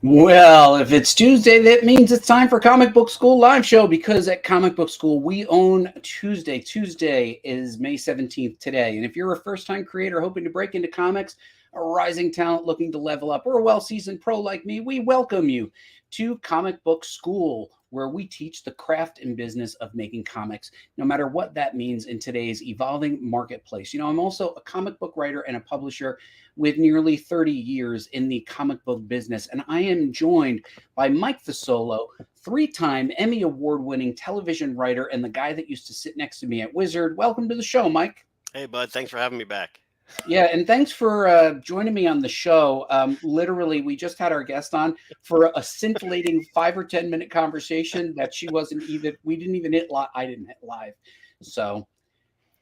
Well, if it's Tuesday, that means it's time for Comic Book School live show because at Comic Book School, we own Tuesday. Tuesday is May 17th today. And if you're a first time creator hoping to break into comics, a rising talent looking to level up, or a well seasoned pro like me, we welcome you to Comic Book School, where we teach the craft and business of making comics, no matter what that means in today's evolving marketplace. I'm also a comic book writer and a publisher with nearly 30 years in the comic book business. And I am joined by Mike Fasolo, three-time Emmy award-winning television writer and the guy that used to sit next to me at Wizard. Welcome to the show, Mike. Hey, bud. Thanks for having me back. Yeah, and thanks for joining me on the show. Literally, we just had our guest on for a scintillating 5 or 10 minute conversation that we didn't even hit live. I didn't hit live. So,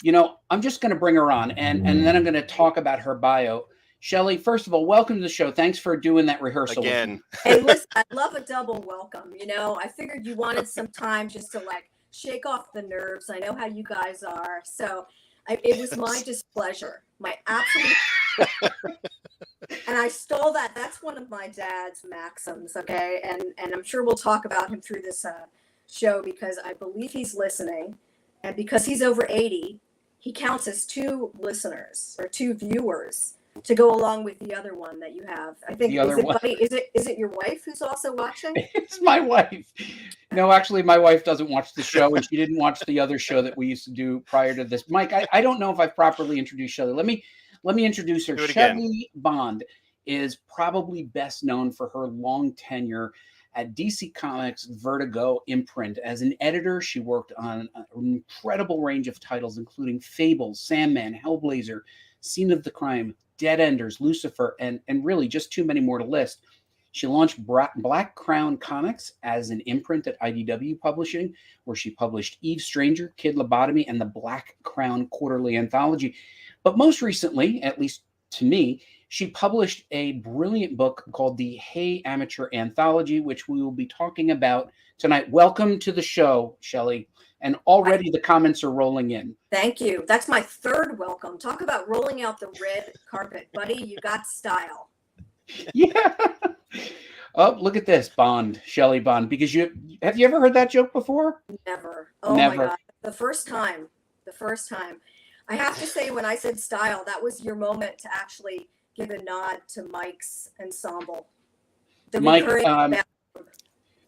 I'm just going to bring her on and then I'm going to talk about her bio. Shelly, first of all, welcome to the show. Thanks for doing that rehearsal again. Hey, listen, I love a double welcome. I figured you wanted some time just to shake off the nerves. I know how you guys are. So it was my displeasure, my absolute. And I stole that. That's one of my dad's maxims. Okay. And I'm sure we'll talk about him through this show because I believe he's listening. And because he's over 80, he counts as 2 listeners or 2 viewers to go along with the other one that you have. I think is it your wife who's also watching? It's my wife. No, actually, my wife doesn't watch the show, and she didn't watch the other show that we used to do prior to this. Mike, I don't know if I've properly introduced Shelly. Let me introduce her. Shelly Bond is probably best known for her long tenure at DC Comics' Vertigo imprint. As an editor, she worked on an incredible range of titles, including Fables, Sandman, Hellblazer, Scene of the Crime, Dead Enders, Lucifer, and really just too many more to list. She launched Black Crown Comics as an imprint at IDW Publishing, where she published Eve Stranger, Kid Lobotomy, and the Black Crown Quarterly Anthology. But most recently, at least to me, she published a brilliant book called the Hey Amateur Anthology, which we will be talking about tonight. Welcome to the show, Shelly. And already the comments are rolling in. Thank you. That's my 3rd welcome. Talk about rolling out the red carpet, buddy. You got style. Yeah. Oh, look at this, Bond, Shelly Bond. Because have you ever heard that joke before? Never. Oh Never. My God. The first time. I have to say, when I said style, that was your moment to actually give a nod to Mike's ensemble. Mike,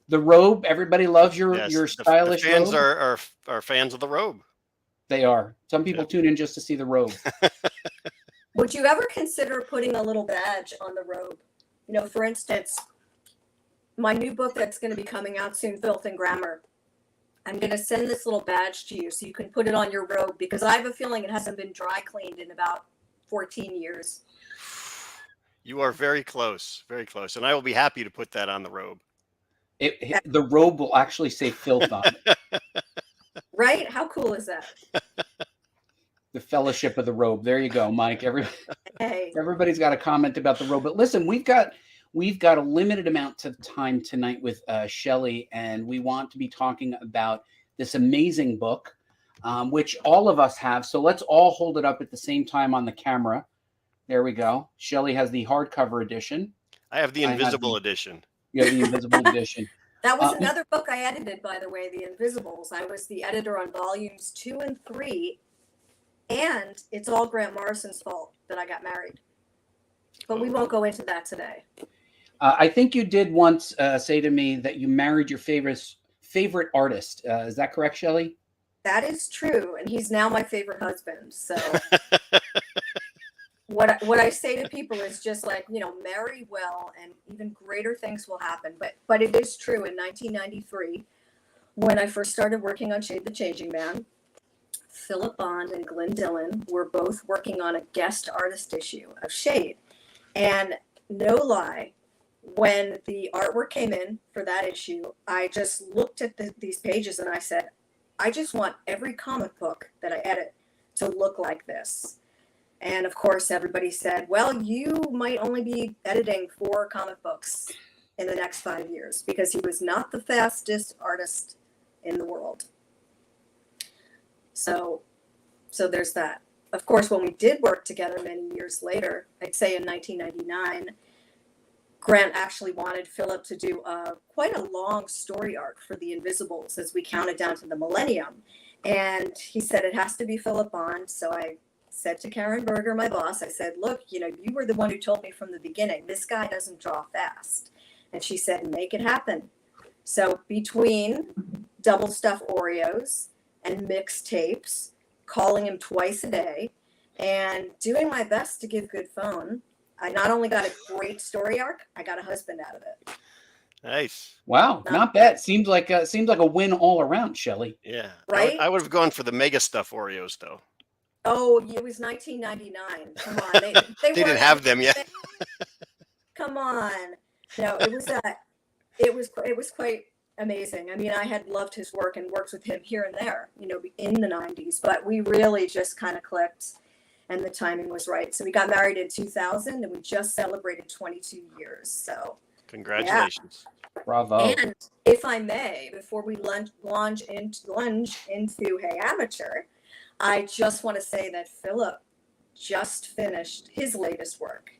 the robe, everybody loves your stylish the fans robe. are fans of the robe. They are. Some people tune in just to see the robe. Would you ever consider putting a little badge on the robe? For instance, my new book that's going to be coming out soon, Filth and Grammar. I'm going to send this little badge to you so you can put it on your robe because I have a feeling it hasn't been dry cleaned in about 14 years. You are very close, and I will be happy to put that on the robe. The robe will actually say filth on it. Right? How cool is that? The fellowship of the robe. There you go, Mike. Everybody's got a comment about the robe. But listen, we've got a limited amount of time tonight with Shelly, and we want to be talking about this amazing book, which all of us have. So let's all hold it up at the same time on the camera. There we go. Shelly has the hardcover edition. I have the invisible edition. You have the invisible edition. That was another book I edited, by the way, The Invisibles. I was the editor on volumes 2 and 3, and it's all Grant Morrison's fault that I got married. But we won't go into that today. I think you did once say to me that you married your favorite artist. Is that correct, Shelly? That is true, and he's now my favorite husband. So what I say to people is just marry well, and even greater things will happen. But it is true. In 1993, when I first started working on Shade the Changing Man, Philip Bond and Glenn Dillon were both working on a guest artist issue of Shade, and no lie, when the artwork came in for that issue, I just looked at these pages and I said, I just want every comic book that I edit to look like this. And of course, everybody said, well, you might only be editing 4 comic books in the next 5 years because he was not the fastest artist in the world. So there's that. Of course, when we did work together many years later, I'd say in 1999, Grant actually wanted Philip to do quite a long story arc for the Invisibles as we counted down to the millennium. And he said, it has to be Philip Bond. So I said to Karen Berger, my boss, I said, look, you know, you were the one who told me from the beginning, this guy doesn't draw fast. And she said, make it happen. So between double stuffed Oreos and mixed tapes, calling him twice a day, and doing my best to give good phone, I not only got a great story arc, I got a husband out of it. Nice. Wow, not bad. Seems like a win all around, Shelley. Yeah. Right? I would have gone for the mega stuff Oreos though. Oh, it was 1999. Come on, They didn't have them yet. Come on. No, it was quite amazing. I mean, I had loved his work and worked with him here and there, you know, in the 90s, but we really just kind of clicked and the timing was right. So we got married in 2000 and we just celebrated 22 years. So congratulations. Yeah. Bravo. And if I may, before we lunge into Hey Amateur, I just want to say that Philip just finished his latest work.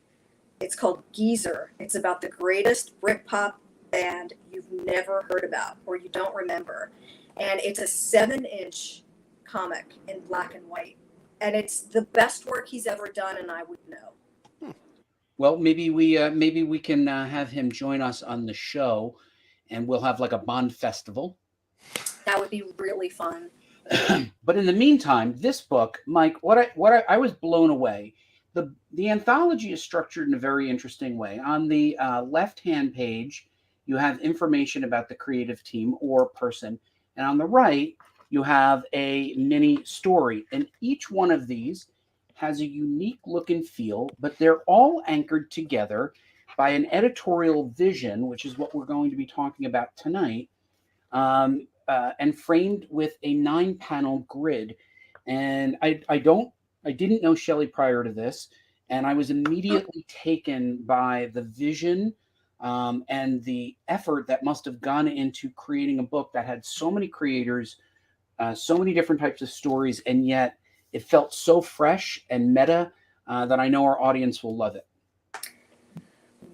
It's called Geezer. It's about the greatest Britpop band you've never heard about or you don't remember. And it's a 7-inch comic in black and white. And it's the best work he's ever done, and I would know. Well, maybe we can have him join us on the show, and we'll have like a Bond festival. That would be really fun. But in the meantime, this book, Mike, I was blown away. The anthology is structured in a very interesting way. On the left-hand page, you have information about the creative team or person, and on the right, you have a mini story. And each one of these has a unique look and feel, but they're all anchored together by an editorial vision, which is what we're going to be talking about tonight, and framed with a 9-panel grid. And I didn't know Shelley prior to this, and I was immediately taken by the vision and the effort that must have gone into creating a book that had so many creators, so many different types of stories, and yet it felt so fresh and meta that I know our audience will love it.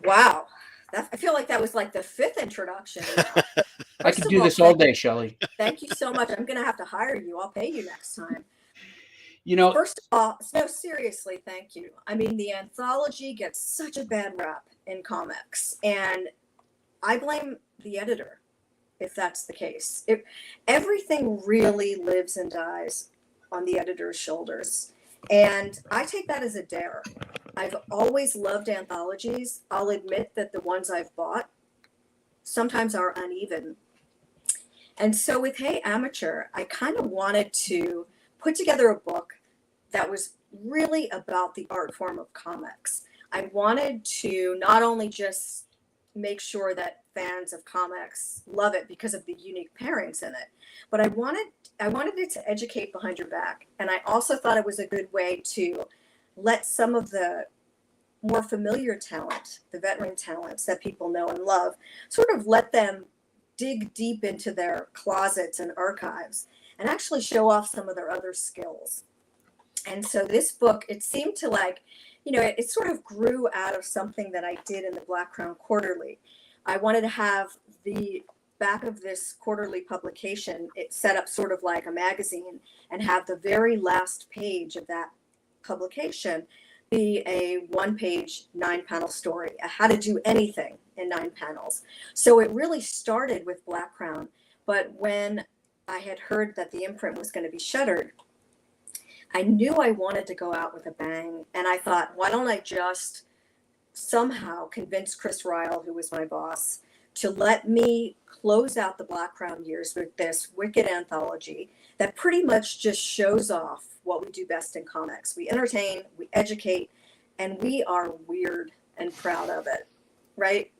Wow. I feel like that was like the 5th introduction. I could do this all day, Shelley. Thank you so much. I'm going to have to hire you. I'll pay you next time. You know, first of all, no, seriously, thank you. I mean, the anthology gets such a bad rap in comics, and I blame the editor if that's the case. Everything really lives and dies on the editor's shoulders, and I take that as a dare. I've always loved anthologies. I'll admit that the ones I've bought sometimes are uneven. And so with Hey Amateur, I kind of wanted to put together a book that was really about the art form of comics. I wanted to not only just make sure that fans of comics love it because of the unique pairings in it, but I wanted it to educate behind your back. And I also thought it was a good way to let some of the more familiar talent, the veteran talents that people know and love, sort of let them dig deep into their closets and archives and actually show off some of their other skills. And so this book, it seemed to it sort of grew out of something that I did in the Black Crown Quarterly. I wanted to have the back of this quarterly publication, it set up sort of like a magazine, and have the very last page of that publication be a 1-page 9-panel story, how to do anything in 9 panels. So it really started with Black Crown, but when I had heard that the imprint was going to be shuttered, I knew I wanted to go out with a bang. And I thought, why don't I just somehow convince Chris Ryle, who was my boss, to let me close out the Black Crown years with this wicked anthology that pretty much just shows off what we do best in comics. We entertain, we educate, and we are weird and proud of it, right?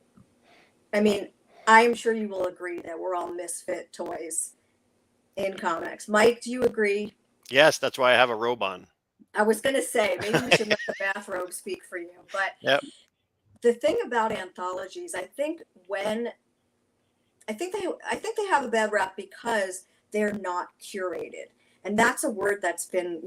I mean, I'm sure you will agree that we're all misfit toys in comics. Mike, do you agree? Yes, that's why I have a robe on. I was going to say, maybe we should let the bathrobe speak for you. But Yep. The thing about anthologies, I think they have a bad rap because they're not curated. And that's a word that's been,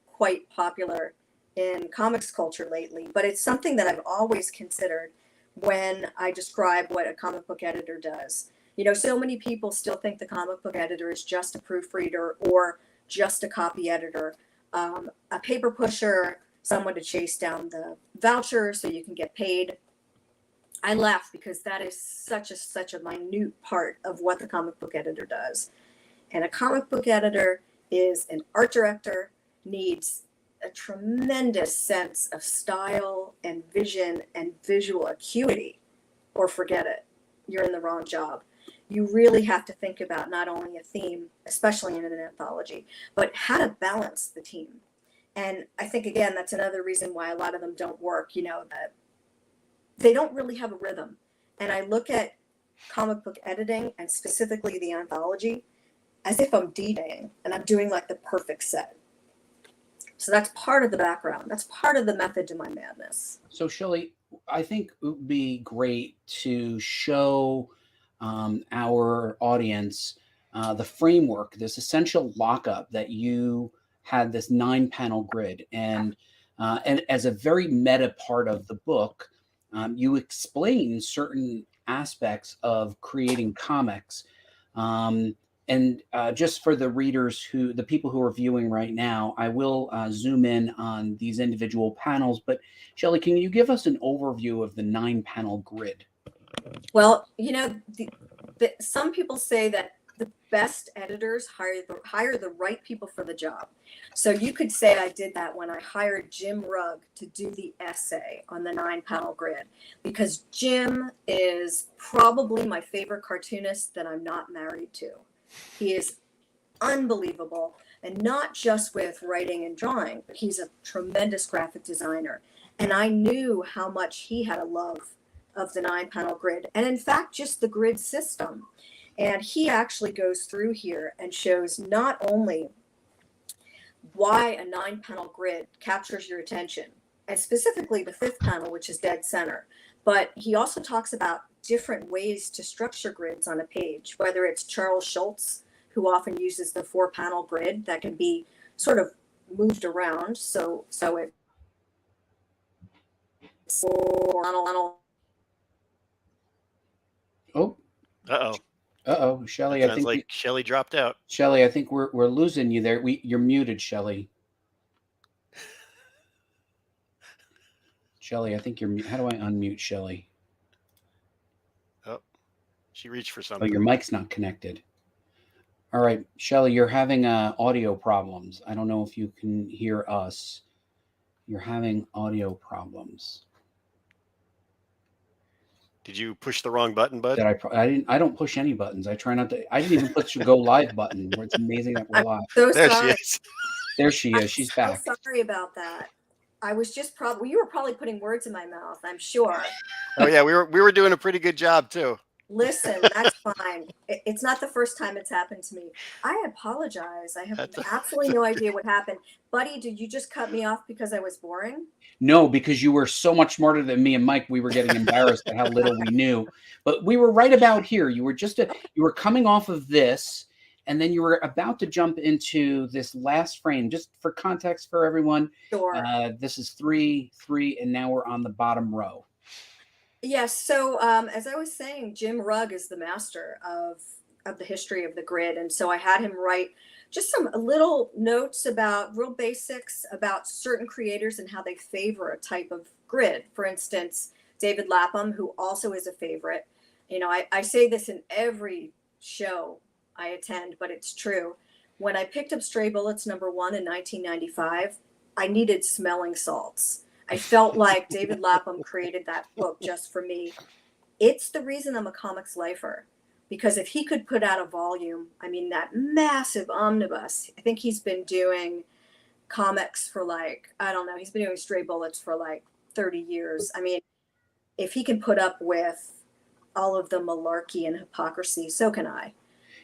quite popular in comics culture lately. But it's something that I've always considered when I describe what a comic book editor does. You know, so many people still think the comic book editor is just a proofreader or just a copy editor, a paper pusher, someone to chase down the voucher so you can get paid. I laugh because that is such a minute part of what the comic book editor does. And a comic book editor is an art director, needs a tremendous sense of style and vision and visual acuity, or forget it. You're in the wrong job. You really have to think about not only a theme, especially in an anthology, but how to balance the team. And I think, again, that's another reason why a lot of them don't work, you know, that they don't really have a rhythm. And I look at comic book editing and specifically the anthology as if I'm DJing and I'm doing like the perfect set. So that's part of the background. That's part of the method to my madness. So Shelly, I think it would be great to show our audience the framework, this essential lockup that you had, this 9-panel grid, and as a very meta part of the book, you explain certain aspects of creating comics. And just for the readers the people who are viewing right now, I will zoom in on these individual panels. But Shelly, can you give us an overview of the 9-panel grid? Well, you know, some people say that the best editors hire the right people for the job. So you could say I did that when I hired Jim Rugg to do the essay on the 9-panel grid, because Jim is probably my favorite cartoonist that I'm not married to. He is unbelievable, and not just with writing and drawing, but he's a tremendous graphic designer. And I knew how much he had a love of the 9-panel grid, and in fact, just the grid system. And he actually goes through here and shows not only why a 9-panel grid captures your attention, and specifically the 5th panel, which is dead center, but he also talks about different ways to structure grids on a page, whether it's Charles Schulz, who often uses the 4-panel grid that can be sort of moved around. So it's Oh, Uh-oh. uh-oh, Shelly, I Sounds think like Shelly dropped out. Shelly, I think we're losing you there. You're muted, Shelly. Shelly, I think you're. How do I unmute Shelly? Oh, she reached for Oh, something. your mic's not connected. All right, Shelly, you're having audio problems. I don't know if you can hear us. You're having audio problems. Did you push the wrong button, bud? I didn't. I don't push any buttons. I try not to. I didn't even push the go live button. It's amazing that we're live. so There sorry. she is. There she is. She's I'm back. so sorry about that. I was just you were probably putting words in my mouth, I'm sure. Oh yeah, we were doing a pretty good job too. Listen, that's fine. It's not the first time it's happened to me. I apologize. I have absolutely no idea what happened. Buddy, did you just cut me off because I was boring? No, because you were so much smarter than me and Mike. We were getting embarrassed at how little we knew. But we were right about here. You were you were coming off of this, and then you were about to jump into this last frame. Just for context for everyone, Sure. This is 3, 3, and now we're on the bottom row. Yes. So as I was saying, Jim Rugg is the master of the history of the grid. And so I had him write just some little notes about real basics about certain creators and how they favor a type of grid. For instance, David Lapham, who also is a favorite. You know, I say this in every show I attend, but it's true. When I picked up Stray Bullets #1 in 1995, I needed smelling salts. I felt like David Lapham created that book just for me. It's the reason I'm a comics lifer, because if he could put out a volume, I mean, that massive omnibus, I think he's been doing comics for like, I don't know, he's been doing Stray Bullets for like 30 years. I mean, if he can put up with all of the malarkey and hypocrisy, so can I.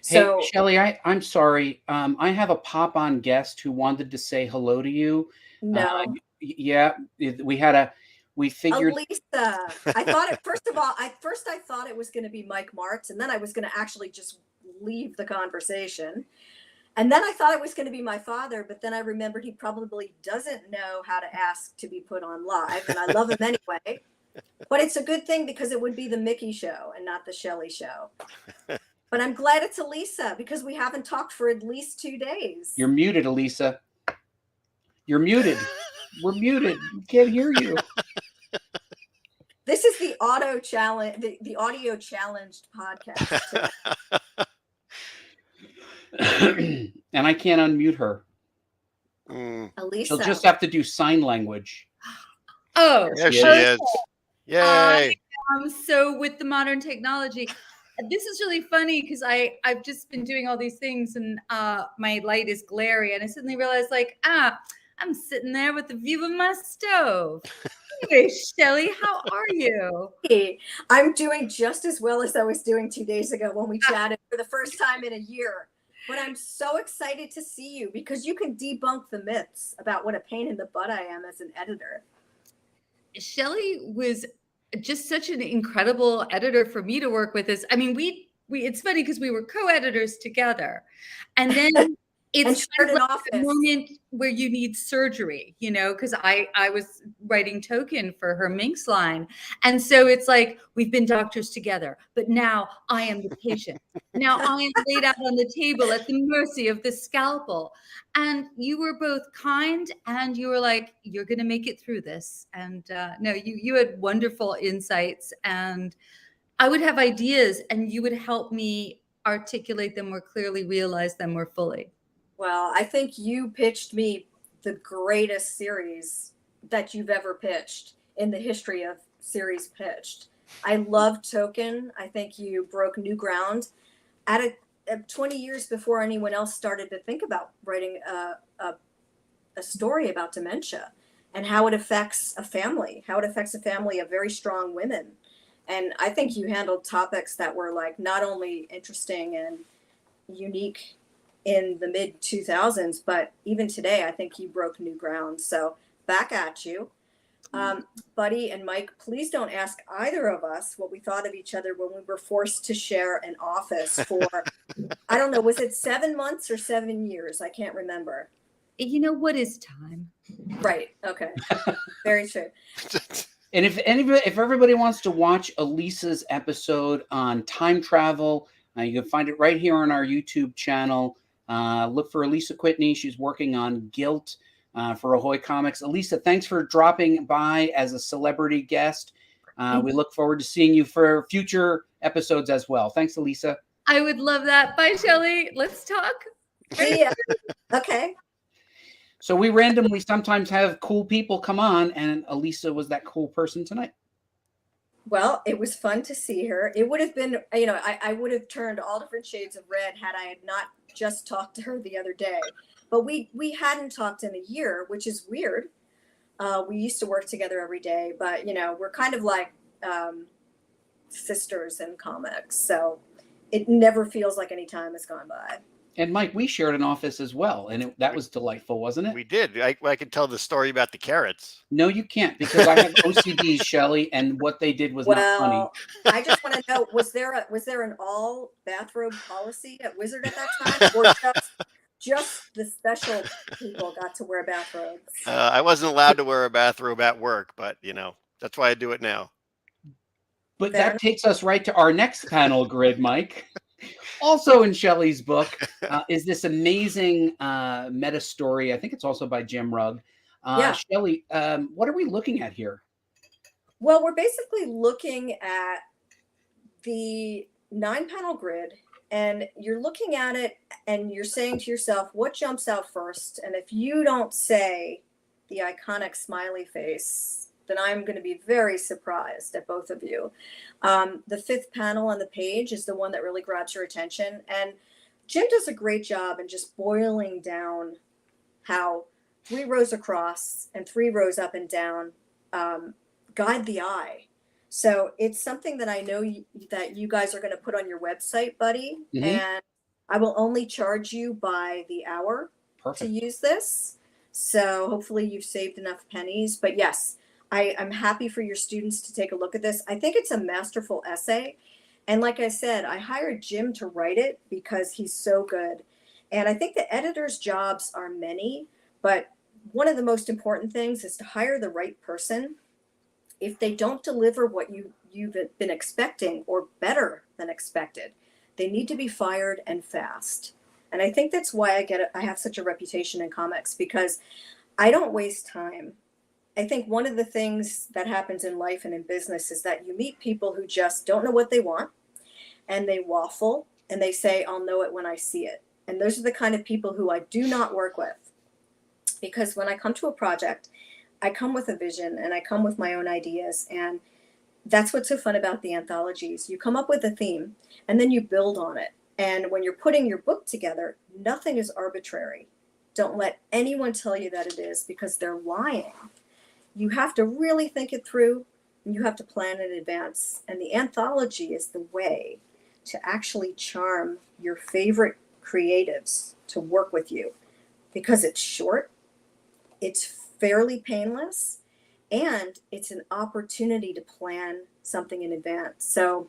So, hey, Shelly, I'm sorry. I have a pop-on guest who wanted to say hello to you. no. Yeah, we figured. Elisa, I thought it, first of all, I thought it was going to be Mike Martz, and then I was going to actually just leave the conversation. And then I thought it was going to be my father, but then I remembered he probably doesn't know how to ask to be put on live, and I love him anyway. But it's a good thing because it would be the Mickey show and not the Shelley show. But I'm glad it's Elisa because we haven't talked for at least 2 days. You're muted, Elisa. You're muted. We're muted. We can't hear you. This is the auto challenge, the audio challenged podcast. And I can't unmute her. Elisa. She'll just have to do sign language. Oh, There she is. Yay. So with the modern technology, this is really funny because I've just been doing all these things and my light is glary and I suddenly realized like, I'm sitting there with the view of my stove. Hey, Shelly, how are you? Hey, I'm doing just as well as I was doing 2 days ago when we chatted for the first time in a year. But I'm so excited to see you because you can debunk the myths about what a pain in the butt I am as an editor. Shelly was just such an incredible editor for me to work with. I mean, we it's funny because we were co-editors together. And then it's kind of like a moment where you need surgery, you know, because I was writing Token for her Minx line. And so it's like, we've been doctors together, but now I am the patient. Now I am laid out on the table at the mercy of the scalpel. And you were both kind and you were like, you're going to make it through this. And no, you had wonderful insights and I would have ideas and you would help me articulate them more clearly, realize them more fully. Well, I think you pitched me the greatest series that you've ever pitched in the history of series pitched. I loved Token. I think you broke new ground at 20 years before anyone else started to think about writing a story about dementia and how it affects a family of very strong women. And I think you handled topics that were like not only interesting and unique in the mid 2000s, but even today, I think you broke new ground. So back at you. Buddy and Mike, please don't ask either of us what we thought of each other when we were forced to share an office for, I don't know, was it 7 months or 7 years? I can't remember. You know, what is time? Right. Okay. Very true. And if everybody wants to watch Elisa's episode on time travel, you can find it right here on our YouTube channel. Look for Elisa Whitney. She's working on Guilt for Ahoy Comics. Elisa, thanks for dropping by as a celebrity guest. We look forward to seeing you for future episodes as well. Thanks, Elisa. I would love that. Bye, Shelly. Let's talk. Yeah. Okay. So we randomly sometimes have cool people come on, and Elisa was that cool person tonight. Well, it was fun to see her. It would have been, you know, I would have turned all different shades of red had I had not just talked to her the other day. But we hadn't talked in a year, which is weird. We used to work together every day, but, you know, we're kind of like sisters in comics. So it never feels like any time has gone by. And Mike, we shared an office as well, and that was delightful, wasn't it? We did. I could tell the story about the carrots. No, you can't, because I have OCD, Shelly, and what they did was not funny. I just want to know, was there an all bathrobe policy at Wizard at that time, or just the special people got to wear bathrobes? I wasn't allowed to wear a bathrobe at work, but you know, that's why I do it now. But that takes us right to our next panel grid, Mike. Also in Shelley's book is this amazing meta story. I think it's also by Jim Rugg. Shelley, what are we looking at here? Well, we're basically looking at the 9-panel grid, and you're looking at it and you're saying to yourself, what jumps out first? And if you don't say the iconic smiley face, then I'm going to be very surprised at both of you. The 5th panel on the page is the one that really grabs your attention. And Jim does a great job in just boiling down how 3 rows across and 3 rows up and down guide the eye. So it's something that I know that you guys are going to put on your website, buddy. Mm-hmm. And I will only charge you by the hour to use this. So hopefully you've saved enough pennies. But yes, I'm happy for your students to take a look at this. I think it's a masterful essay. And like I said, I hired Jim to write it because he's so good. And I think the editor's jobs are many, but one of the most important things is to hire the right person. if they don't deliver what you've been expecting or better than expected, they need to be fired and fast. And I think that's why I have such a reputation in comics, because I don't waste time. I think one of the things that happens in life and in business is that you meet people who just don't know what they want, and they waffle and they say, I'll know it when I see it. And those are the kind of people who I do not work with, because when I come to a project, I come with a vision and I come with my own ideas. And that's what's so fun about the anthologies. You come up with a theme and then you build on it. And when you're putting your book together, nothing is arbitrary. Don't let anyone tell you that it is, because they're lying. You have to really think it through, and you have to plan in advance. And the anthology is the way to actually charm your favorite creatives to work with you, because it's short, it's fairly painless, and it's an opportunity to plan something in advance. So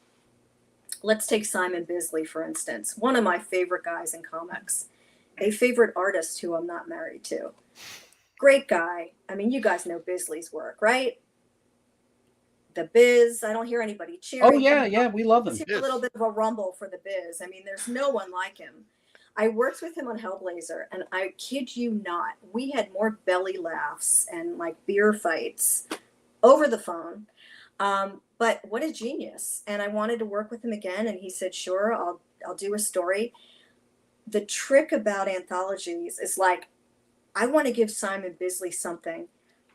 let's take Simon Bisley, for instance, one of my favorite guys in comics, a favorite artist who I'm not married to. Great guy. I mean, you guys know Bisley's work, right? The Biz. I don't hear anybody cheering. Oh yeah, we love him. A little bit of a rumble for the Biz. I mean, there's no one like him. I worked with him on Hellblazer, and I kid you not, we had more belly laughs and like beer fights over the phone. But what a genius. And I wanted to work with him again, and he said, sure, I'll do a story. The trick about anthologies is, like, I want to give Simon Bisley something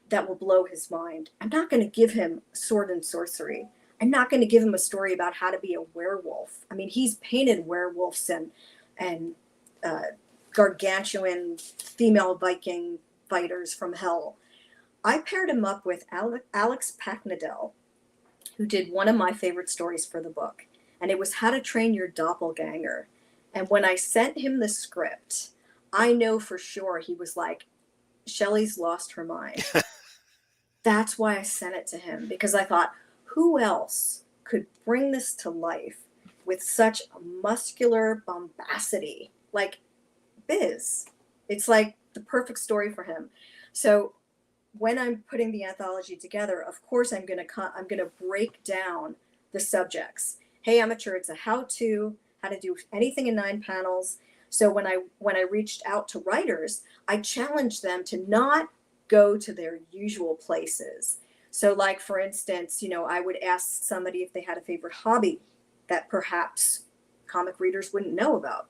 that will blow his mind. I'm not going to give him sword and sorcery. I'm not going to give him a story about how to be a werewolf. I mean, he's painted werewolves and gargantuan female Viking fighters from hell. I paired him up with Alex Packnadel, who did one of my favorite stories for the book, and it was How to Train Your Doppelganger. And when I sent him the script, I know for sure he was like, Shelley's lost her mind. That's why I sent it to him, because I thought, who else could bring this to life with such muscular bombacity? Like Biz. It's like the perfect story for him. So when I'm putting the anthology together, of course I'm going to break down the subjects. Hey Amateur, it's a how to do anything in 9 panels. So when I reached out to writers, I challenged them to not go to their usual places. So like, for instance, I would ask somebody if they had a favorite hobby that perhaps comic readers wouldn't know about.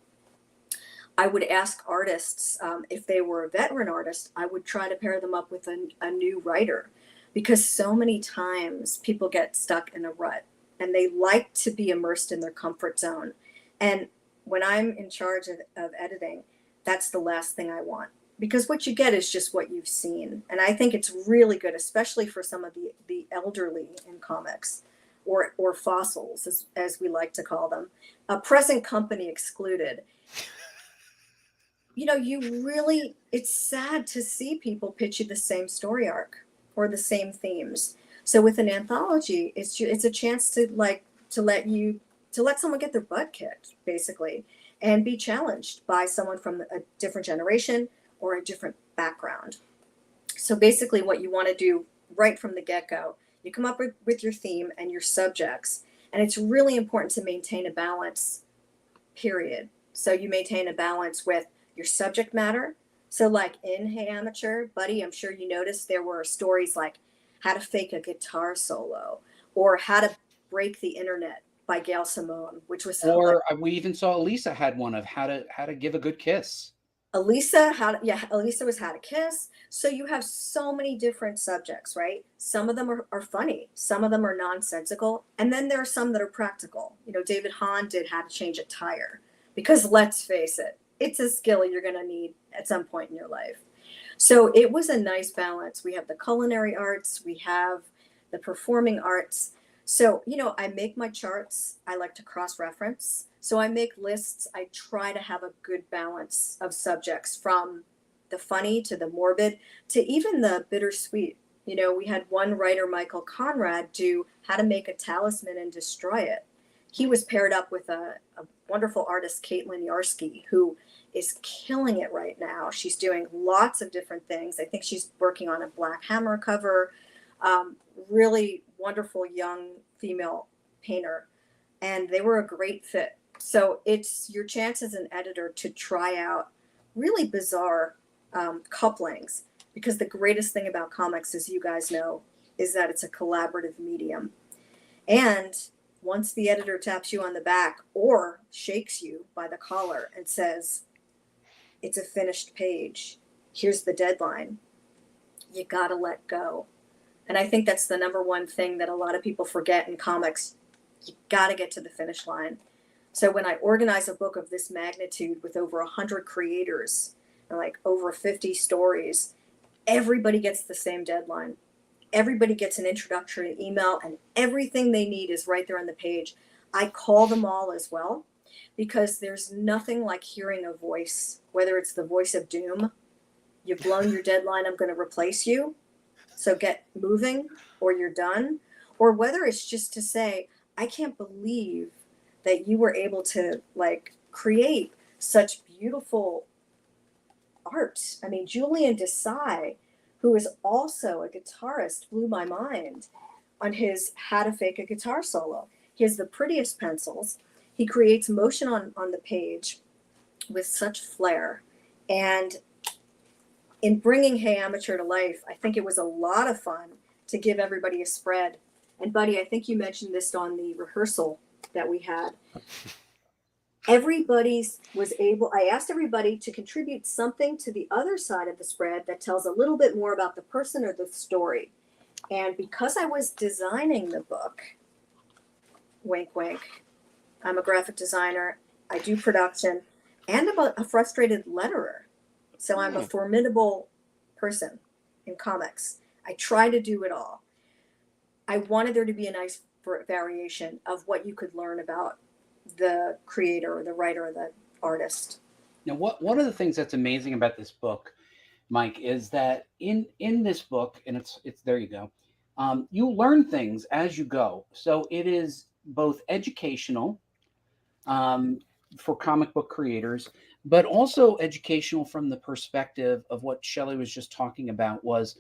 I would ask artists, if they were a veteran artist, I would try to pair them up with a new writer, because so many times people get stuck in a rut and they like to be immersed in their comfort zone. And when I'm in charge of editing, that's the last thing I want, because what you get is just what you've seen. And I think it's really good, especially for some of the elderly in comics, or fossils, as we like to call them, present company excluded. It's sad to see people pitch you the same story arc or the same themes. So with an anthology, it's a chance to let someone get their butt kicked, basically, and be challenged by someone from a different generation or a different background. So basically what you want to do right from the get-go, you come up with your theme and your subjects, and it's really important to maintain a balance, period. So you maintain a balance with your subject matter. So like in Hey Amateur, buddy, I'm sure you noticed there were stories like How to Fake a Guitar Solo, or How to Break the Internet by Gail Simone, which was we even saw Elisa had one of how to give a good kiss. Elisa was How to Kiss. So you have so many different subjects, right? Some of them are funny, some of them are nonsensical, and then there are some that are practical. David Hahn did How to Change a Tire, because let's face it, it's a skill you're going to need at some point in your life. So it was a nice balance. We have the culinary arts, we have the performing arts. So, I make my charts. I like to cross-reference. So I make lists. I try to have a good balance of subjects, from the funny to the morbid to even the bittersweet. We had one writer, Michael Conrad, do How to Make a Talisman and Destroy It. He was paired up with a wonderful artist, Caitlin Yarsky, who is killing it right now. She's doing lots of different things. I think she's working on a Black Hammer cover. really wonderful young female painter, and they were a great fit. So it's your chance as an editor to try out really bizarre couplings, because the greatest thing about comics, as you guys know, is that it's a collaborative medium. And once the editor taps you on the back or shakes you by the collar and says, it's a finished page, here's the deadline, you gotta let go. And I think that's the number one thing that a lot of people forget in comics. You gotta get to the finish line. So when I organize a book of this magnitude with over 100 creators and like over 50 stories, everybody gets the same deadline. Everybody gets an introductory email, and everything they need is right there on the page. I call them all as well, because there's nothing like hearing a voice, whether it's the voice of doom, you've blown your deadline, I'm going to replace you, so get moving, or you're done, or whether it's just to say, I can't believe that you were able to like create such beautiful art. I mean, Julian Desai, who is also a guitarist, blew my mind on his How to Fake a Guitar Solo. He has the prettiest pencils. He creates motion on the page with such flair. And in bringing Hey Amateur to life, I think it was a lot of fun to give everybody a spread. And Buddy, I think you mentioned this on the rehearsal that we had. I asked everybody to contribute something to the other side of the spread that tells a little bit more about the person or the story. And because I was designing the book, wink, wink, I'm a graphic designer, I do production, and I'm a frustrated letterer. So I'm a formidable person in comics. I try to do it all. I wanted there to be a nice variation of what you could learn about the creator or the writer or the artist. Now, one of the things that's amazing about this book, Mike, is that in this book, and it's there you go, you learn things as you go. So it is both educational for comic book creators, but also educational from the perspective of what Shelley was just talking about. Was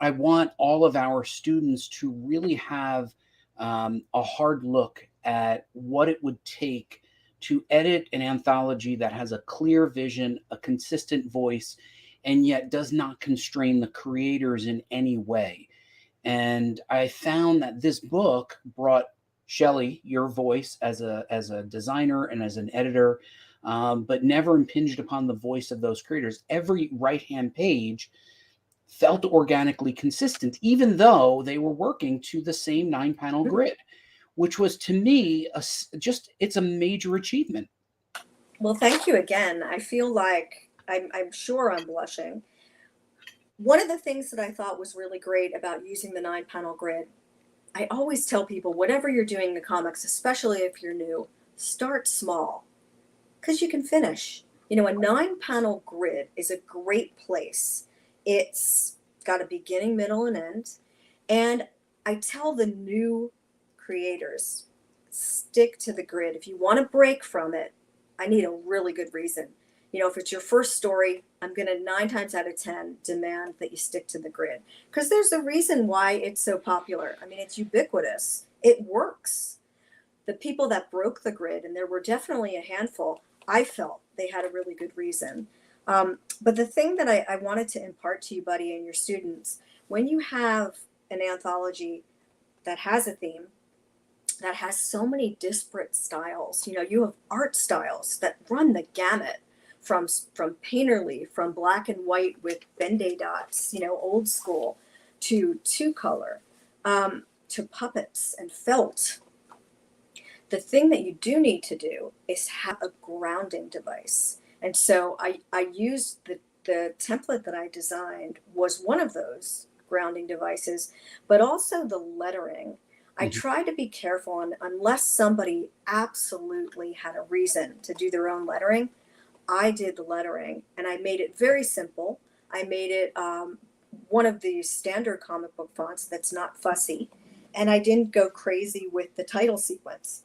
I want all of our students to really have a hard look at what it would take to edit an anthology that has a clear vision, a consistent voice, and yet does not constrain the creators in any way. And I found that this book brought Shelley, your voice as a designer and as an editor, but never impinged upon the voice of those creators. Every right-hand page felt organically consistent, even though they were working to the same 9-panel grid, which was, to me, it's a major achievement. Well, thank you again. I feel like I'm sure I'm blushing. One of the things that I thought was really great about using the 9-panel grid, I always tell people, whatever you're doing in the comics, especially if you're new, start small, because you can finish. You know, a 9-panel grid is a great place. It's got a beginning, middle, and end. And I tell the new creators, stick to the grid. If you want to break from it, I need a really good reason. You know, if it's your first story, I'm going to 9 times out of 10 demand that you stick to the grid, because there's a reason why it's so popular. I mean, it's ubiquitous. It works. The people that broke the grid, and there were definitely a handful, I felt they had a really good reason. But the thing that I wanted to impart to you, Buddy, and your students, when you have an anthology that has a theme, that has so many disparate styles, you know, you have art styles that run the gamut from painterly, from black and white with benday dots, you know, old school, to 2-color, to puppets and felt. The thing that you do need to do is have a grounding device. And so I used the template that I designed was one of those grounding devices, but also the lettering. I try to be careful, and unless somebody absolutely had a reason to do their own lettering, I did the lettering, and I made it very simple. I made it one of the standard comic book fonts that's not fussy, and I didn't go crazy with the title sequence.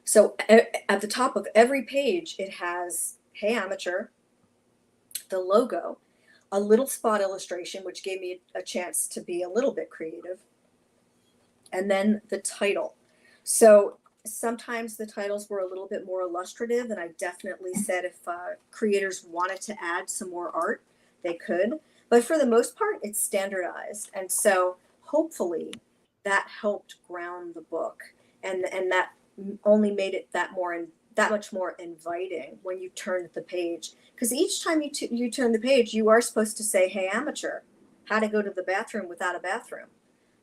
So at the top of every page, it has Hey Amateur, the logo. a little spot illustration, which gave me a chance to be a little bit creative, and then the title. So sometimes the titles were a little bit more illustrative, and I definitely said if creators wanted to add some more art, they could. But for the most part, it's standardized. And so hopefully that helped ground the book, and that only made it that much more inviting when you turned the page. Because each time you turn the page, you are supposed to say, "Hey, amateur, how to go to the bathroom without a bathroom."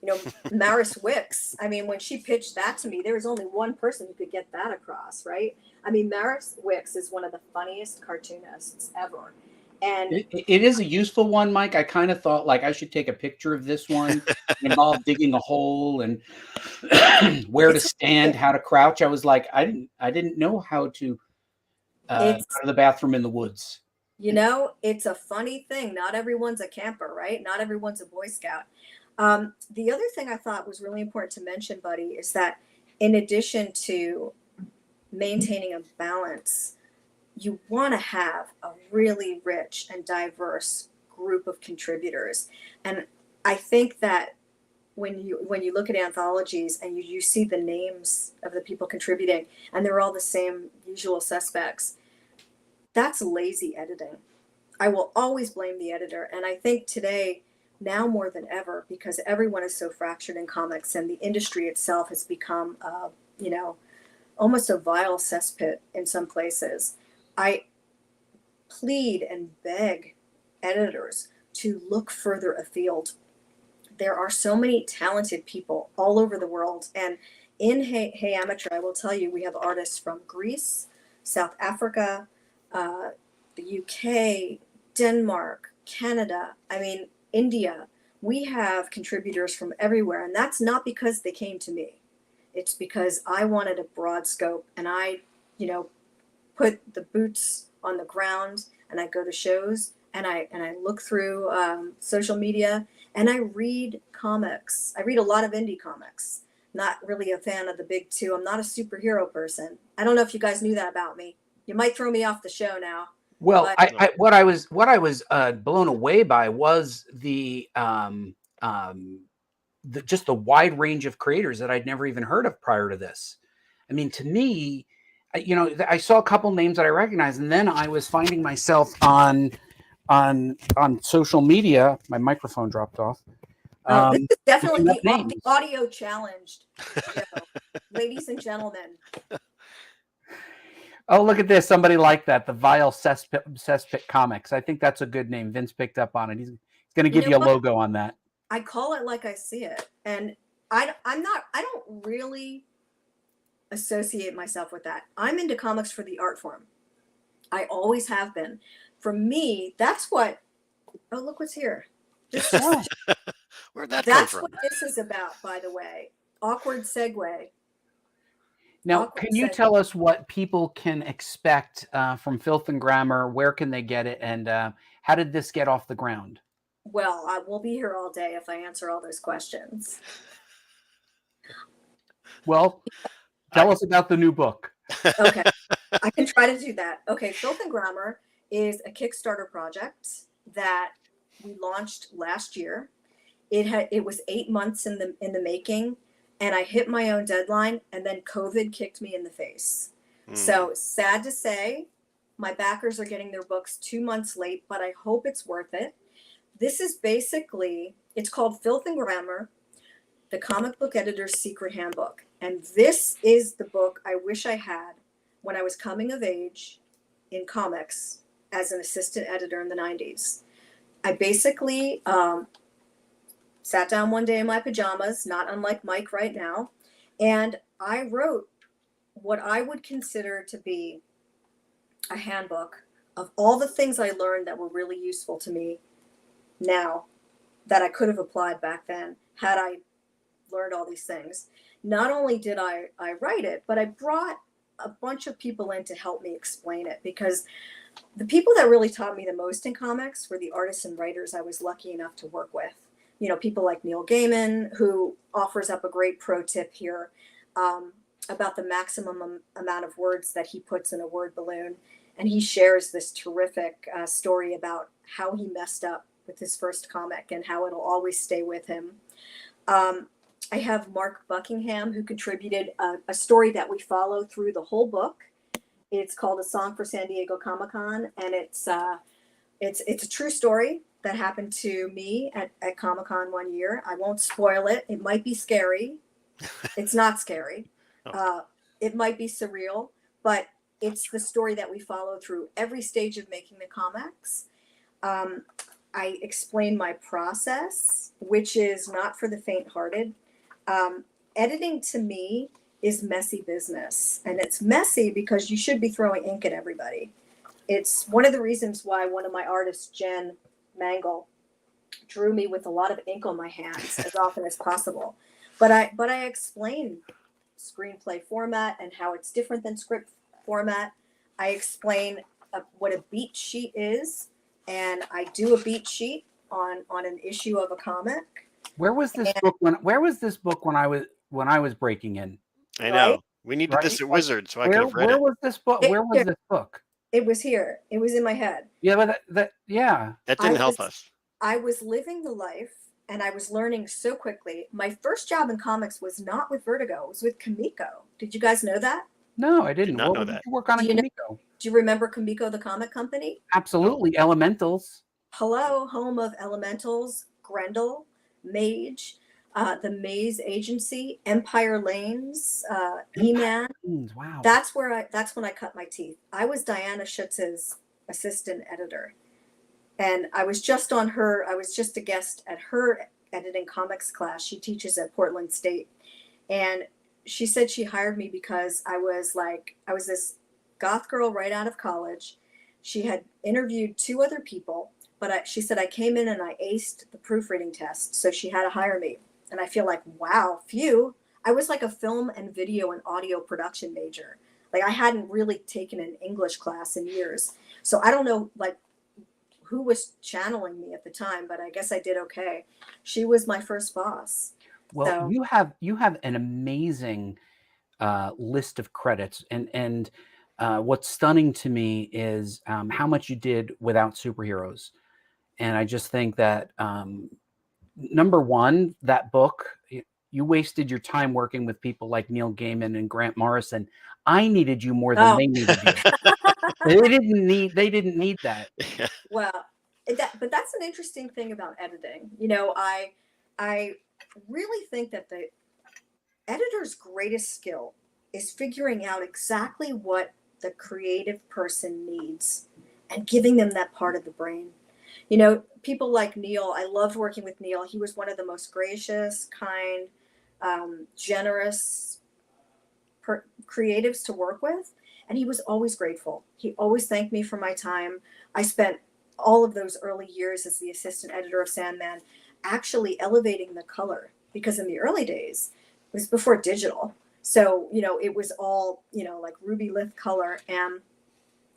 You know, Maris Wicks, I mean, when she pitched that to me, there was only one person who could get that across, right? I mean, Maris Wicks is one of the funniest cartoonists ever. And it is a useful one, Mike. I kind of thought like I should take a picture of this one, involve digging a hole and where to stand, how to crouch. I was like, I didn't know how to go to the bathroom in the woods. You know, it's a funny thing. Not everyone's a camper, right? Not everyone's a Boy Scout. The other thing I thought was really important to mention, Buddy, is that in addition to maintaining a balance, you want to have a really rich and diverse group of contributors. And I think that when you look at anthologies and you see the names of the people contributing and they're all the same usual suspects, that's lazy editing. I will always blame the editor. And I think today, now more than ever, because everyone is so fractured in comics and the industry itself has become, almost a vile cesspit in some places, I plead and beg editors to look further afield. There are so many talented people all over the world. And in Hey Amateur, I will tell you, we have artists from Greece, South Africa, the UK, Denmark, Canada, India. We have contributors from everywhere. And that's not because they came to me. It's because I wanted a broad scope, and I, put the boots on the ground, and I go to shows, and I look through social media, and I read comics. I read a lot of indie comics. Not really a fan of the big two. I'm not a superhero person. I don't know if you guys knew that about me. You might throw me off the show now. Well, what I was blown away by was just the wide range of creators that I'd never even heard of prior to this. I mean, to me, I saw a couple names that I recognized, and then I was finding myself on social media. My microphone dropped off. This is definitely the audio challenged show, ladies and gentlemen. Oh, look at this! Somebody like that. The Vile Cesspit Comics. I think that's a good name. Vince picked up on it. He's going to give you a logo on that. I call it like I see it, and I don't really associate myself with that. I'm into comics for the art form. I always have been. For me, that's what. Oh, look what's here. Where'd that come from? That's what this is about, by the way. Awkward segue. Now, can you tell us what people can expect from Filth and Grammar? Where can they get it? And how did this get off the ground? Well, I will be here all day if I answer all those questions. Well, tell us about the new book. Okay, I can try to do that. Okay, Filth and Grammar is a Kickstarter project that we launched last year. It was 8 months in the making, and I hit my own deadline, and then COVID kicked me in the face. So sad to say, my backers are getting their books 2 months late, but I hope it's worth it. This is basically, it's called Filth and Grammar, the comic book editor's secret handbook. And this is the book I wish I had when I was coming of age in comics as an assistant editor in the 90s. I basically sat down one day in my pajamas, not unlike Mike right now, and I wrote what I would consider to be a handbook of all the things I learned that were really useful to me now that I could have applied back then had I learned all these things. Not only did I write it, but I brought a bunch of people in to help me explain it, because the people that really taught me the most in comics were the artists and writers I was lucky enough to work with. People like Neil Gaiman, who offers up a great pro tip here about the maximum amount of words that he puts in a word balloon. and he shares this terrific story about how he messed up with his first comic and how it'll always stay with him. I have Mark Buckingham, who contributed a story that we follow through the whole book. It's called A Song for San Diego Comic-Con, and it's a true story that happened to me at Comic-Con one year. I won't spoil it. It might be scary. It's not scary. It might be surreal, but it's the story that we follow through every stage of making the comics. I explain my process, which is not for the faint-hearted. Editing to me is messy business, and it's messy because you should be throwing ink at everybody. It's one of the reasons why one of my artists, Jen Mangle, drew me with a lot of ink on my hands as often as possible. But I explain screenplay format and how it's different than script format. I explain what a beat sheet is, and I do a beat sheet on an issue of a comic. Where was this book when I was breaking in? I know. We needed this at Wizard, so I could have read it. Where was this book? Where was this book? It was here. It was in my head. Yeah, but that didn't help us. I was living the life, and I was learning so quickly. My first job in comics was not with Vertigo. It was with Comico. Did you guys know that? No, I didn't. Did not know What that. did you work on at Comico? Do you remember Comico, the comic company? Absolutely. Elementals. Hello, home of Elementals, Grendel, Mage, the Maze Agency, Empire Lanes, E-Man. Wow. That's when I cut my teeth. I was Diana Schutz's assistant editor. And I was just a guest at her editing comics class. She teaches at Portland State. And she said she hired me because I was this goth girl right out of college. She had interviewed 2 other people, but she said I came in and I aced the proofreading test. So she had to hire me. And I feel like, wow, phew. I was like a film and video and audio production major. Like I hadn't really taken an English class in years. So I don't know like who was channeling me at the time, but I guess I did okay. She was my first boss. Well, So, you have an amazing list of credits, and what's stunning to me is how much you did without superheroes, and I just think that number one, that book, you wasted your time working with people like Neil Gaiman and Grant Morrison. I needed you more than they needed you. They didn't need that. well, but that's an interesting thing about editing. You know, I really think that the editor's greatest skill is figuring out exactly what the creative person needs and giving them that part of the brain. You know, people like Neil, I loved working with Neil. He was one of the most gracious, kind, generous creatives to work with. And he was always grateful. He always thanked me for my time. I spent all of those early years as the assistant editor of Sandman actually elevating the color, because in the early days, it was before digital. So, you know, it was all, you know, like ruby lith color. And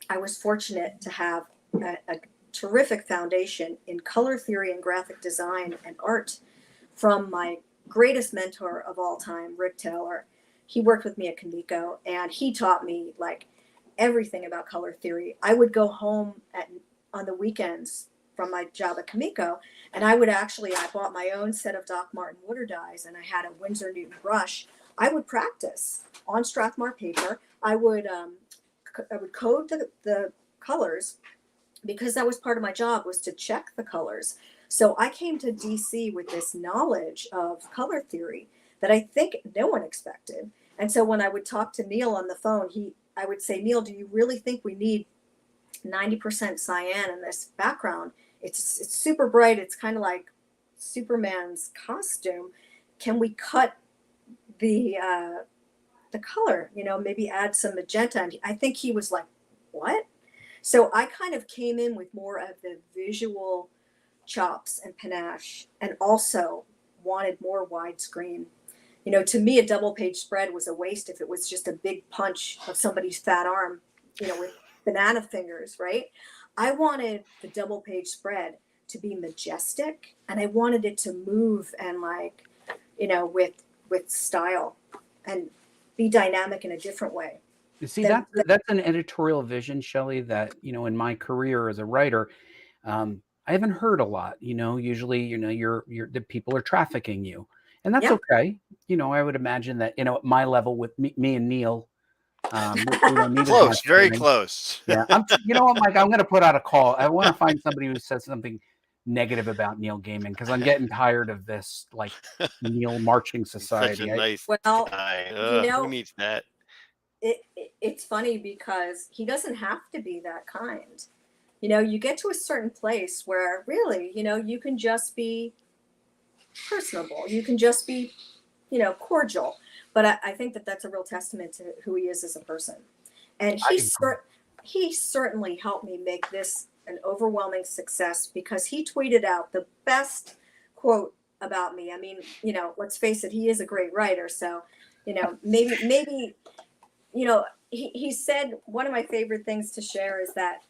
I was fortunate to have a terrific foundation in color theory and graphic design and art from my greatest mentor of all time, Rick Taylor. He worked with me at Comico, and he taught me like everything about color theory. I would go home on the weekends from my job at Comico, and I bought my own set of Doc Martin water dyes, and I had a Winsor Newton brush. I would practice on Strathmore paper. I would code the colors, because that was part of my job, was to check the colors. So I came to DC with this knowledge of color theory that I think no one expected. And so when I would talk to Neil on the phone, I would say, Neil, do you really think we need 90% cyan in this background? It's super bright. It's kind of like Superman's costume. Can we cut the color, you know, maybe add some magenta? And I think he was like, what? So I kind of came in with more of the visual chops and panache, and also wanted more widescreen. You know, to me, a double page spread was a waste if it was just a big punch of somebody's fat arm, you know, with banana fingers, right? I wanted the double page spread to be majestic, and I wanted it to move and like, you know, with style and be dynamic in a different way. You see, that's an editorial vision, Shelley, that, in my career as a writer, I haven't heard a lot. Usually, you're the people are trafficking you, and that's okay. I would imagine that, at my level with me and Neil, we don't need as much very training. close. Yeah, you know what, Mike? I'm going to put out a call. I want to find somebody who says something negative about Neil Gaiman, because I'm getting tired of this, like, Neil marching society. Such a nice guy. Who needs that? It's funny because he doesn't have to be that kind. You get to a certain place where really, you can just be personable. You can just be, cordial. But I think that that's a real testament to who he is as a person. And he certainly helped me make this an overwhelming success, because he tweeted out the best quote about me. I mean, let's face it, he is a great writer. So, maybe, he said one of my favorite things to share is that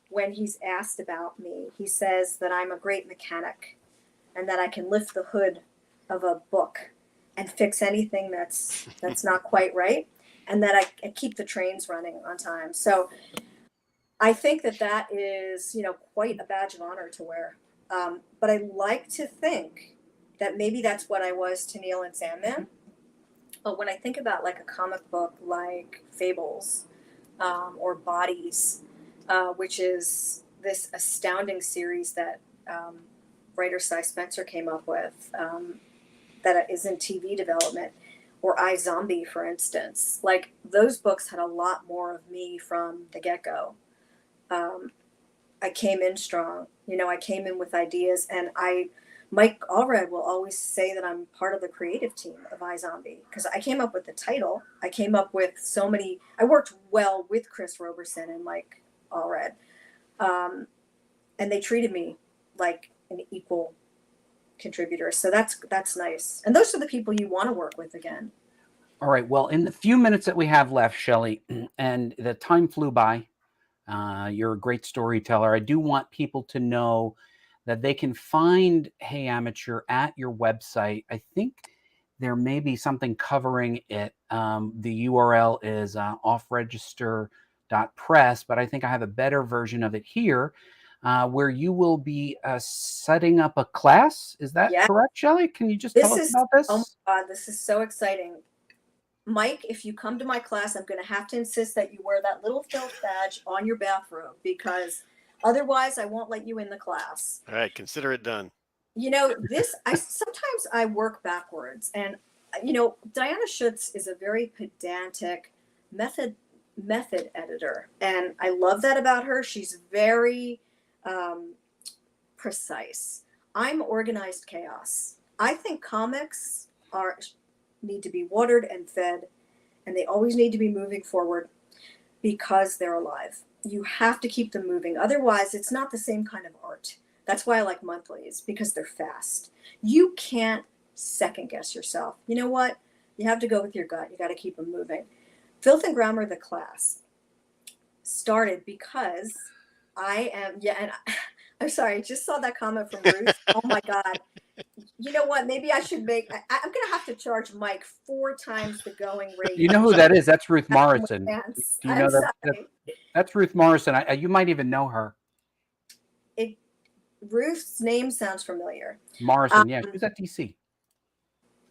when he's asked about me, he says that I'm a great mechanic and that I can lift the hood of a book and fix anything that's not quite right, and that I keep the trains running on time. So I think that is, quite a badge of honor to wear. But I like to think that maybe that's what I was to Neil and Sandman. But when I think about like a comic book like Fables or Bodies, which is this astounding series that writer Cy Spencer came up with, that is in TV development, or iZombie, for instance. Like, those books had a lot more of me from the get-go. I came in strong. I came in with ideas, and Mike Allred will always say that I'm part of the creative team of iZombie, because I came up with the title. I came up with I worked well with Chris Roberson and Mike Allred. And they treated me like an equal contributor. So that's nice. And those are the people you want to work with again. All right. Well, in the few minutes that we have left, Shelley, and the time flew by, you're a great storyteller. I do want people to know that they can find Hey Amateur at your website. I think there may be something covering it. The URL is offregister.press, but I think I have a better version of it here, where you will be setting up a class. Is that correct, Shelley? Can you just tell us about this? Oh my God, this is so exciting. Mike, if you come to my class, I'm going to have to insist that you wear that little filth badge on your bathrobe, because otherwise I won't let you in the class. All right, consider it done. Sometimes I work backwards, and Diana Schutz is a very pedantic method editor, and I love that about her. She's very precise. I'm organized chaos. I think comics need to be watered and fed, and they always need to be moving forward because they're alive. You have to keep them moving. Otherwise, it's not the same kind of art. That's why I like monthlies, because they're fast. You can't second guess yourself. You know what? You have to go with your gut. You got to keep them moving. Filth and Grammar, the class, started because I'm sorry, I just saw that comment from Ruth. Oh my God. You know what? Maybe I should I'm going to have to charge Mike 4 times the going rate. You know who that is? That's Ruth Morrison. Do you know that? That's Ruth Morrison. You might even know her. Ruth's name sounds familiar. Morrison, yeah, she's at DC.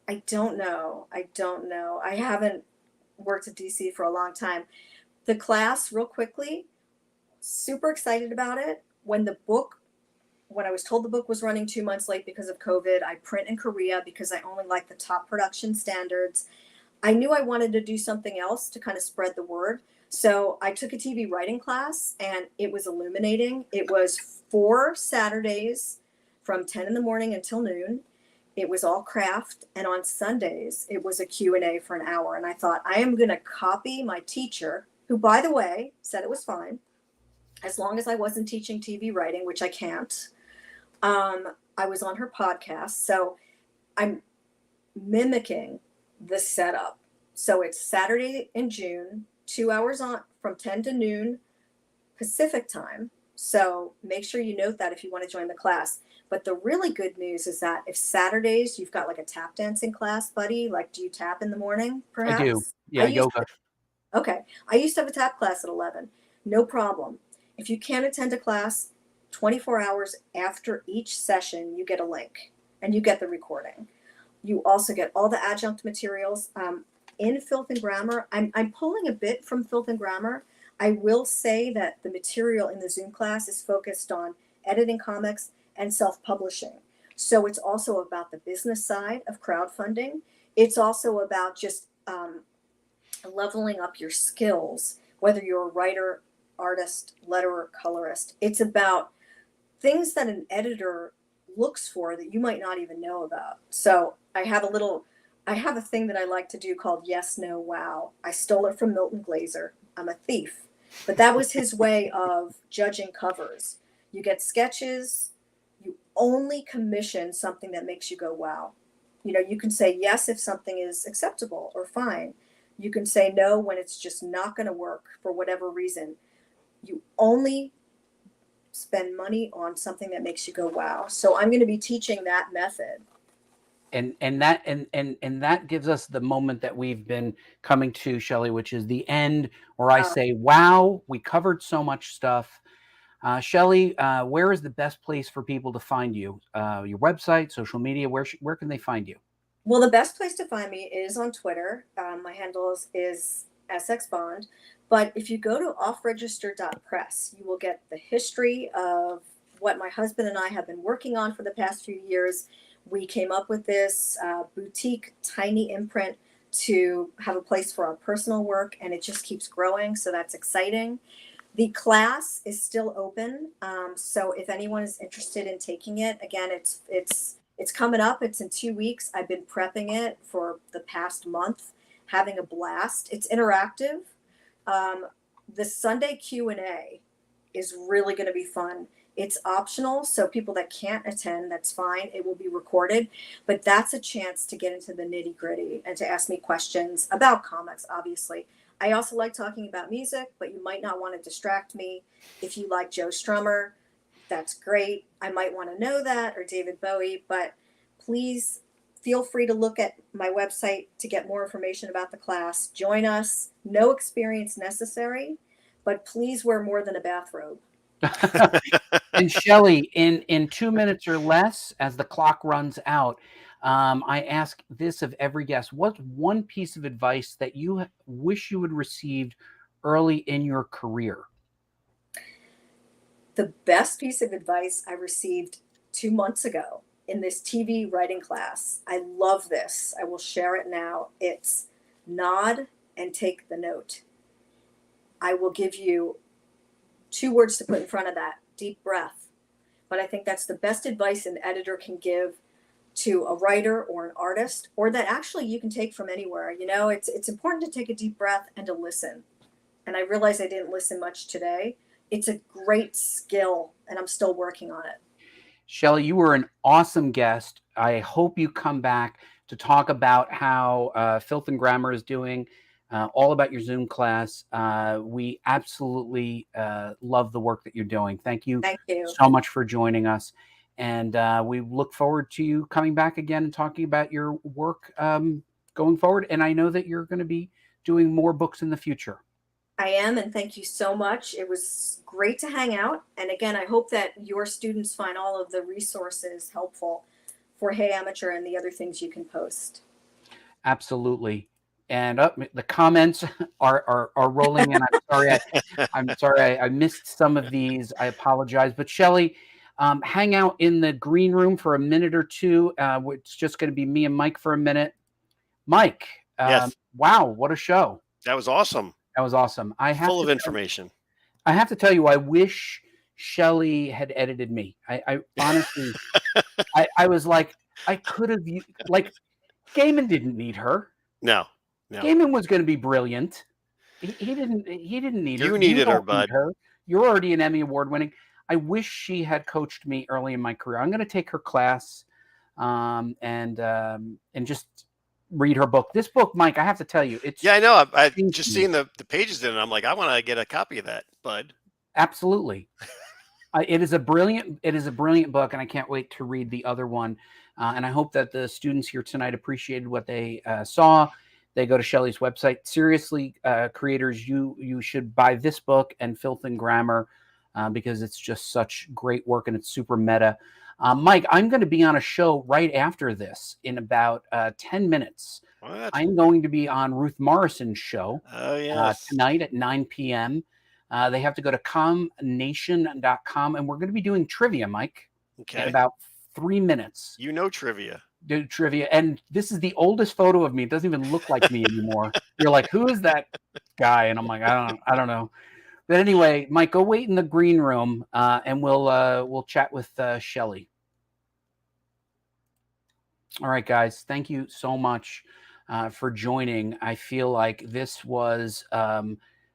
I don't know. I haven't worked at DC for a long time. The class, real quickly, super excited about it. When I was told the book was running 2 months late because of COVID, I print in Korea because I only like the top production standards. I knew I wanted to do something else to kind of spread the word. So I took a TV writing class, and it was illuminating. It was 4 Saturdays from 10 in the morning until noon. It was all craft. And on Sundays, it was a Q&A for an hour. And I thought, I am going to copy my teacher, who, by the way, said it was fine, as long as I wasn't teaching TV writing, which I can't. I was on her podcast. So I'm mimicking the setup. So it's Saturday in June, 2 hours on from 10 to noon Pacific time. So make sure you note that if you want to join the class. But the really good news is that if Saturdays you've got like a tap dancing class, buddy, like, do you tap in the morning perhaps? I do. Yeah, yoga. Okay. I used to have a tap class at 11. No problem. If you can't attend a class, 24 hours after each session, you get a link and you get the recording. You also get all the adjunct materials. In Filth and Grammar, I'm pulling a bit from Filth and Grammar. I will say that the material in the Zoom class is focused on editing comics and self-publishing. So it's also about the business side of crowdfunding. It's also about just leveling up your skills, whether you're a writer, artist, letterer, colorist. It's about things that an editor looks for that you might not even know about. So I have a thing that I like to do called Yes, No, Wow. I stole it from Milton Glaser. I'm a thief. But that was his way of judging covers. You get sketches. You only commission something that makes you go, wow. You know, you can say yes if something is acceptable or fine. You can say no when it's just not going to work for whatever reason. You only spend money on something that makes you go, wow. So I'm going to be teaching that method. And that gives us the moment that we've been coming to, Shelly, which is the end, where I say, wow, we covered so much stuff. Shelly, where is the best place for people to find you? Your website, social media, where can they find you? Well, the best place to find me is on Twitter. My handle is SXBond. But if you go to offregister.press, you will get the history of what my husband and I have been working on for the past few years. We came up with this boutique, tiny imprint to have a place for our personal work, and it just keeps growing. So that's exciting. The class is still open. So if anyone is interested in taking it, again, it's coming up. It's in 2 weeks. I've been prepping it for the past month, having a blast. It's interactive. The Sunday Q&A is really going to be fun. It's optional, so people that can't attend, that's fine. It will be recorded, but that's a chance to get into the nitty-gritty and to ask me questions about comics, obviously. I also like talking about music, but you might not want to distract me. If you like Joe Strummer, that's great. I might want to know that, or David Bowie, but please feel free to look at my website to get more information about the class. Join us. No experience necessary, but please wear more than a bathrobe. And Shelly, in 2 minutes or less, as the clock runs out, I ask this of every guest: what's one piece of advice that you wish you had received early in your career? The best piece of advice I received 2 months ago in this TV writing class. I love this. I will share it now. It's nod and take the note. I will give you 2 words to put in front of that: deep breath. But I think that's the best advice an editor can give to a writer or an artist, or that actually you can take from anywhere. You know, it's important to take a deep breath and to listen. And I realize I didn't listen much today. It's a great skill, and I'm still working on it. Shelly, you were an awesome guest. I hope you come back to talk about how Filth and Grammar is doing, all about your Zoom class. We absolutely love the work that you're doing. Thank you so much for joining us. And we look forward to you coming back again and talking about your work going forward. And I know that you're going to be doing more books in the future. I am, and thank you so much. It was great to hang out. And again, I hope that your students find all of the resources helpful for Hey Amateur and the other things you can post. Absolutely. And the comments are rolling in. I'm sorry I missed some of these. I apologize. But Shelly, hang out in the green room for a minute or two. It's just going to be me and Mike for a minute. Mike, yes. Wow, what a show. That was awesome. That was awesome. Full of information. I have to tell you, I wish Shelly had edited me. I honestly, I was like, I could have, like, Gaiman didn't need her. No. Gaiman was going to be brilliant. He didn't need her. You needed her, bud. You're already an Emmy Award winning. I wish she had coached me early in my career. I'm going to take her class, and just read her book. This book, Mike, I have to tell you, it's I know. I just seen the pages in it. I'm like, I want to get a copy of that, bud. Absolutely. It is a brilliant book, and I can't wait to read the other one. And I hope that the students here tonight appreciated what they saw. they go to Shelley's website. Seriously, creators, you should buy this book and Filth and Grammar because it's just such great work and it's super meta. Mike, I'm going to be on a show right after this in about 10 minutes. What? I'm going to be on Ruth Morrison's show tonight at 9 p.m. They have to go to comnation.com, and we're going to be doing trivia, Mike, in about 3 minutes. You know trivia. Do trivia. And this is the oldest photo of me. It doesn't even look like me anymore. You're like, who is that guy? And I'm like, I don't know. But anyway, Mike, go wait in the green room, and we'll chat with Shelly. All right, guys. Thank you so much for joining. I feel like this was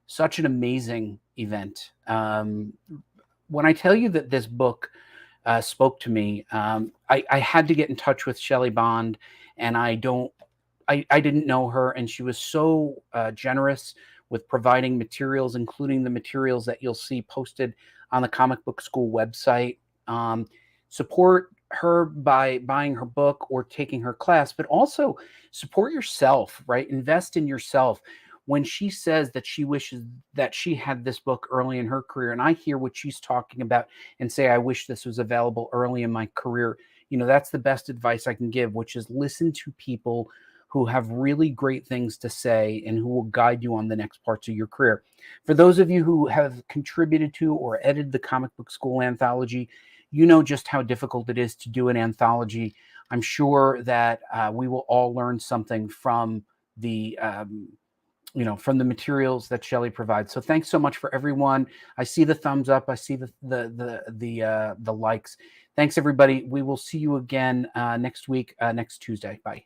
such an amazing event. When I tell you that this book spoke to me, I had to get in touch with Shelly Bond, and I didn't know her, and she was so generous with providing materials, including the materials that you'll see posted on the Comic Book School website. Support her by buying her book or taking her class, but also support yourself, right? Invest in yourself. When she says that she wishes that she had this book early in her career, and I hear what she's talking about and say, I wish this was available early in my career, that's the best advice I can give, which is listen to people who have really great things to say and who will guide you on the next parts of your career. For those of you who have contributed to or edited the Comic Book School anthology, you know just how difficult it is to do an anthology. I'm sure that we will all learn something from the from the materials that Shelly provides. So thanks so much for everyone. I see the thumbs up. I see the likes. Thanks everybody. We will see you again next week, next Tuesday. Bye.